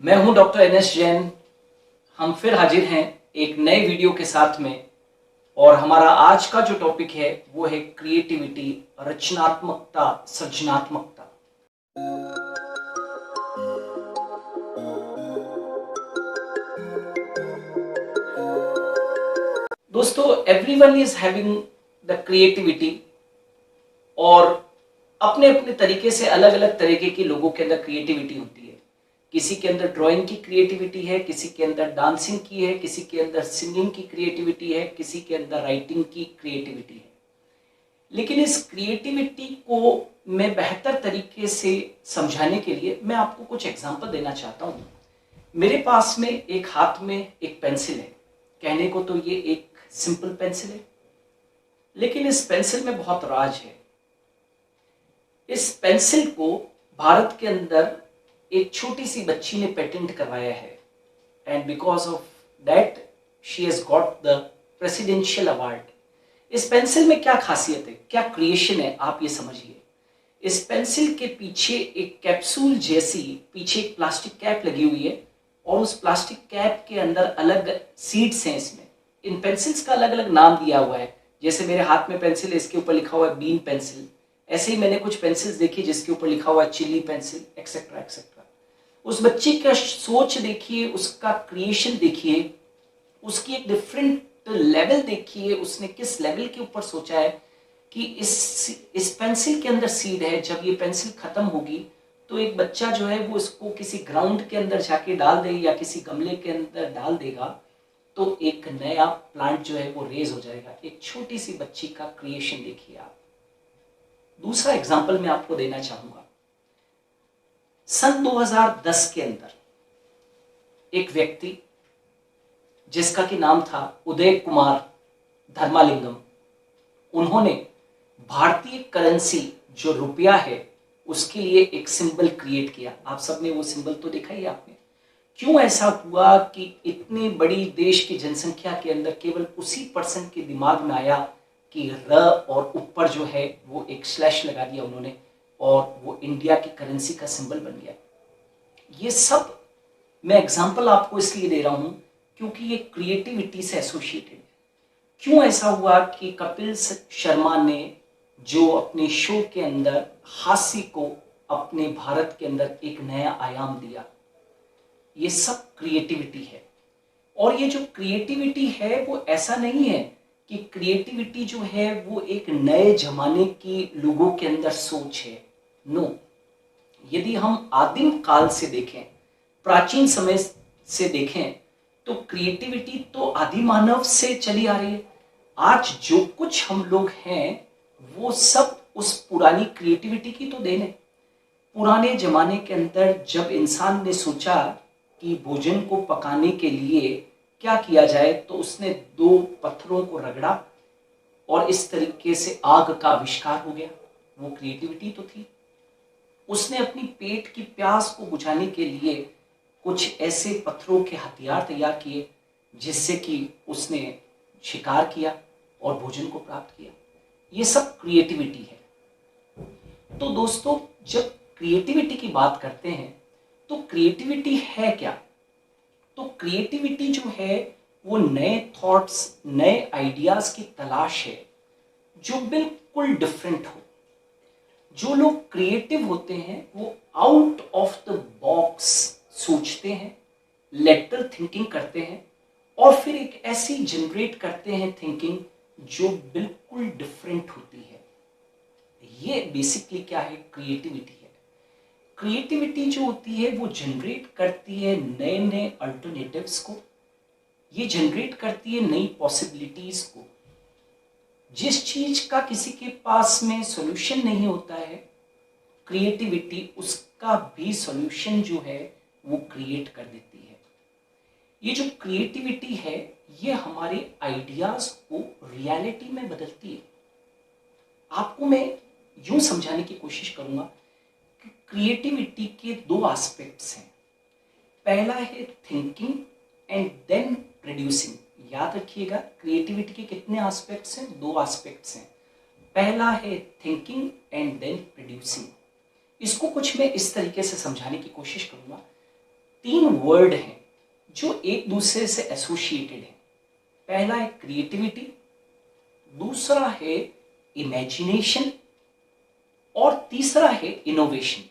मैं हूं doctor NS Jain. हम फिर हाजिर हैं एक नए वीडियो के साथ में। और हमारा आज का जो टॉपिक है वो है क्रिएटिविटी, रचनात्मकता, सृजनात्मकता। दोस्तों, everyone is having the creativity और अपने अपने तरीके से अलग अलग तरीके के लोगों के अंदर क्रिएटिविटी होती है। किसी के अंदर ड्राइंग की क्रिएटिविटी है, किसी के अंदर डांसिंग की है, किसी के अंदर सिंगिंग की क्रिएटिविटी है, किसी के अंदर राइटिंग की क्रिएटिविटी है। लेकिन इस क्रिएटिविटी को मैं बेहतर तरीके से समझाने के लिए मैं आपको कुछ एग्जांपल देना चाहता हूँ। मेरे पास में एक हाथ में एक पेंसिल है। कहने को तो ये एक सिंपल पेंसिल है, लेकिन इस पेंसिल में बहुत राज है। इस पेंसिल को भारत के अंदर एक छोटी सी बच्ची ने पेटेंट करवाया है, and because of that she has got the presidential award. इस पेंसिल में क्या खासियत है, क्या क्रिएशन है, आप ये समझिए। इस पेंसिल के पीछे एक कैप्सूल जैसी पीछे एक प्लास्टिक कैप लगी हुई है, और उस प्लास्टिक कैप के अंदर अलग सीड्स हैं। इसमें इन पेंसिल्स का अलग अलग नाम दिया हुआ है। जैसे मेरे हाथ में पेंसिल है, इसके ऊपर लिखा हुआ है बीन पेंसिल। ऐसे ही मैंने कुछ पेंसिल्स देखी जिसके ऊपर लिखा हुआ है चिली पेंसिल, एक्सेट्रा एक्सेट्रा। उस बच्ची का सोच देखिए, उसका क्रिएशन देखिए, उसकी एक डिफरेंट लेवल देखिए। उसने किस लेवल के ऊपर सोचा है कि इस पेंसिल के अंदर सीड है। जब ये पेंसिल खत्म होगी तो एक बच्चा जो है वो इसको किसी ग्राउंड के अंदर जाके डाल दे या किसी गमले के अंदर डाल देगा तो एक नया प्लांट जो है वो रेज हो जाएगा। एक छोटी सी बच्ची का क्रिएशन देखिए आप। दूसरा एग्जाम्पल मैं आपको देना चाहूंगा। सन 2010 के अंदर एक व्यक्ति जिसका कि नाम था उदय कुमार धर्मालिंगम, उन्होंने भारतीय करेंसी जो रुपया है उसके लिए एक सिंबल क्रिएट किया। आप सबने वो सिंबल तो देखा ही आपने। क्यों ऐसा हुआ कि इतनी बड़ी देश की जनसंख्या के अंदर केवल उसी पर्सन के दिमाग में आया कि र और ऊपर जो है वो एक स्लैश लगा दिया उन्होंने, और वो इंडिया की करेंसी का सिंबल बन गया। ये सब मैं एग्जांपल आपको इसलिए दे रहा हूं क्योंकि ये क्रिएटिविटी से एसोसिएटेड है। क्यों ऐसा हुआ कि कपिल शर्मा ने जो अपने शो के अंदर हास्य को अपने भारत के अंदर एक नया आयाम दिया, ये सब क्रिएटिविटी है। और ये जो क्रिएटिविटी है वो ऐसा नहीं है कि क्रिएटिविटी जो है वो एक नए जमाने की लोगों के अंदर सोच है। नो, यदि हम आदिम काल से देखें, प्राचीन समय से देखें, तो क्रिएटिविटी तो आदि मानव से चली आ रही है। आज जो कुछ हम लोग हैं वो सब उस पुरानी क्रिएटिविटी की तो देन है। पुराने जमाने के अंदर जब इंसान ने सोचा कि भोजन को पकाने के लिए क्या किया जाए, तो उसने दो पत्थरों को रगड़ा और इस तरीके से आग का आविष्कार हो गया। वो क्रिएटिविटी तो थी। उसने अपनी पेट की प्यास को बुझाने के लिए कुछ ऐसे पत्थरों के हथियार तैयार किए जिससे कि उसने शिकार किया और भोजन को प्राप्त किया। ये सब क्रिएटिविटी है। तो दोस्तों, जब क्रिएटिविटी की बात करते हैं तो क्रिएटिविटी है क्या? तो क्रिएटिविटी जो है वो नए थॉट्स, नए आइडियाज की तलाश है जो बिल्कुल डिफरेंट हो। जो लोग क्रिएटिव होते हैं वो आउट ऑफ द बॉक्स सोचते हैं, लेटरल थिंकिंग करते हैं, और फिर एक ऐसी जनरेट करते हैं थिंकिंग जो बिल्कुल डिफरेंट होती है। ये बेसिकली क्या है? क्रिएटिविटी है। क्रिएटिविटी जो होती है वो जनरेट करती है नए नए अल्टरनेटिव्स को, ये जनरेट करती है नई पॉसिबिलिटीज को। जिस चीज का किसी के पास में सॉल्यूशन नहीं होता है, क्रिएटिविटी उसका भी सॉल्यूशन जो है वो क्रिएट कर देती है। ये जो क्रिएटिविटी है ये हमारे आइडियाज को रियलिटी में बदलती है। आपको मैं यूं समझाने की कोशिश करूंगा कि क्रिएटिविटी के दो एस्पेक्ट्स हैं। पहला है थिंकिंग एंड देन प्रोड्यूसिंग। याद रखिएगा, क्रिएटिविटी के कितने एस्पेक्ट्स हैं? दो एस्पेक्ट्स हैं। पहला है थिंकिंग एंड देन प्रोड्यूसिंग। इसको कुछ मैं इस तरीके से समझाने की कोशिश करूंगा। तीन वर्ड हैं जो एक दूसरे से एसोसिएटेड हैं। पहला है क्रिएटिविटी, दूसरा है इमेजिनेशन और तीसरा है इनोवेशन।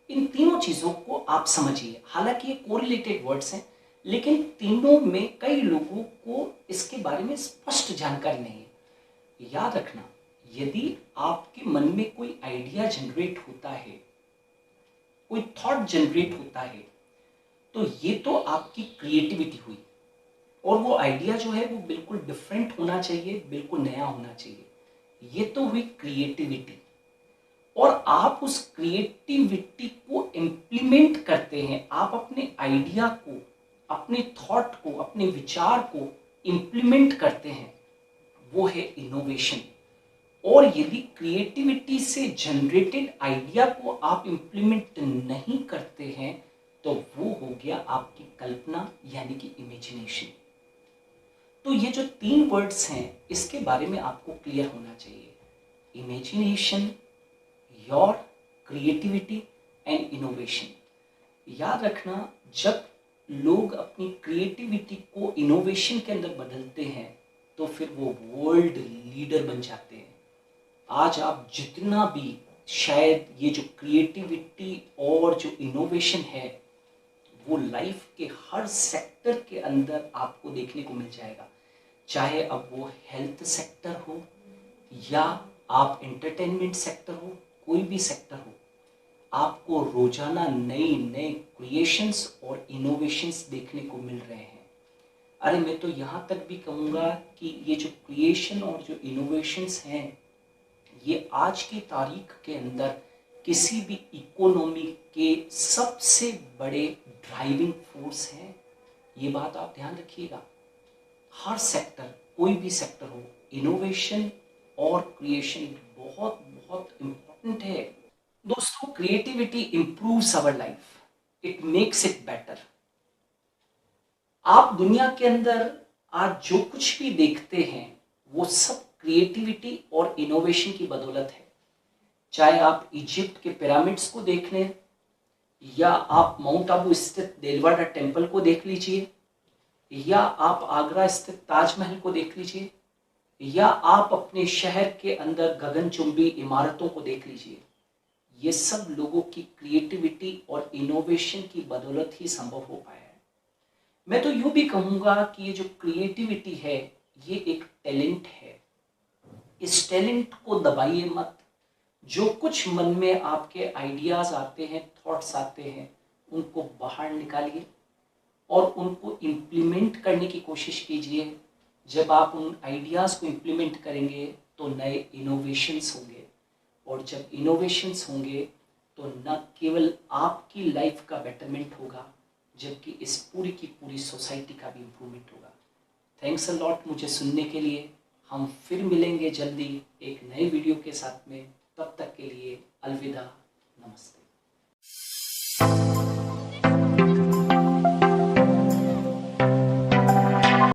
इन तीनों चीजों को आप समझिए। हालांकि ये कोरिलेटेड वर्ड्स हैं, लेकिन तीनों में कई लोगों को इसके बारे में स्पष्ट जानकारी नहीं है। याद रखना, यदि आपके मन में कोई आइडिया जनरेट होता है, कोई थॉट जनरेट होता है, तो ये तो आपकी क्रिएटिविटी हुई। और वो आइडिया जो है वो बिल्कुल डिफरेंट होना चाहिए, बिल्कुल नया होना चाहिए। ये तो हुई क्रिएटिविटी। और आप उस क्रिएटिविटी को इम्प्लीमेंट करते हैं, आप अपने आइडिया को, अपने थॉट को, अपने विचार को इम्प्लीमेंट करते हैं, वो है इनोवेशन। और यदि क्रिएटिविटी से जनरेटेड आइडिया को आप इम्प्लीमेंट नहीं करते हैं, तो वो हो गया आपकी कल्पना, यानी कि इमेजिनेशन। तो ये जो तीन वर्ड्स हैं, इसके बारे में आपको क्लियर होना चाहिए। Imagination, your creativity and innovation. याद रखना, जब लोग अपनी क्रिएटिविटी को इनोवेशन के अंदर बदलते हैं, तो फिर वो वर्ल्ड लीडर बन जाते हैं। आज आप जितना भी, शायद ये जो क्रिएटिविटी और जो इनोवेशन है, वो लाइफ के हर सेक्टर के अंदर आपको देखने को मिल जाएगा। चाहे अब वो हेल्थ सेक्टर हो, या आप एंटरटेनमेंट सेक्टर हो, कोई भी सेक्टर हो, आपको रोजाना नए नए क्रिएशंस और इनोवेशंस देखने को मिल रहे हैं। अरे मैं तो यहाँ तक भी कहूँगा कि ये जो क्रिएशन और जो इनोवेशंस हैं, ये आज की तारीख के अंदर किसी भी इकोनॉमी के सबसे बड़े ड्राइविंग फोर्स हैं। ये बात आप ध्यान रखिएगा। हर सेक्टर, कोई भी सेक्टर हो, इनोवेशन और क्रिएशन बहुत बहुत इंपॉर्टेंट है। दोस्तों, creativity improves our life, it makes it better. आप दुनिया के अंदर आज जो कुछ भी देखते हैं, वो सब क्रिएटिविटी और इनोवेशन की बदौलत है। चाहे आप इजिप्ट के पिरामिड्स को देख लें, या आप माउंट आबू स्थित देलवाड़ा टेम्पल को देख लीजिए, या आप आगरा स्थित ताजमहल को देख लीजिए, या आप अपने शहर के अंदर गगनचुंबी इमारतों को देख लीजिए। ये सब लोगों की क्रिएटिविटी और इनोवेशन की बदौलत ही संभव हो पाया है। मैं तो यूं भी कहूंगा कि ये जो क्रिएटिविटी है, ये एक टैलेंट है। इस टैलेंट को दबाइए मत। जो कुछ मन में आपके आइडियाज आते हैं, थॉट्स आते हैं, उनको बाहर निकालिए और उनको इम्प्लीमेंट करने की कोशिश कीजिए। जब आप उन आइडियाज को इम्प्लीमेंट करेंगे, तो नए इनोवेशंस होंगे, और जब इनोवेशंस होंगे, तो न केवल आपकी लाइफ का बेटरमेंट होगा, जबकि इस पूरी की पूरी सोसाइटी का भी इम्प्रूवमेंट होगा। थैंक्स अ लॉट मुझे सुनने के लिए। हम फिर मिलेंगे जल्दी एक नए वीडियो के साथ में। तब तक के लिए अलविदा, नमस्ते।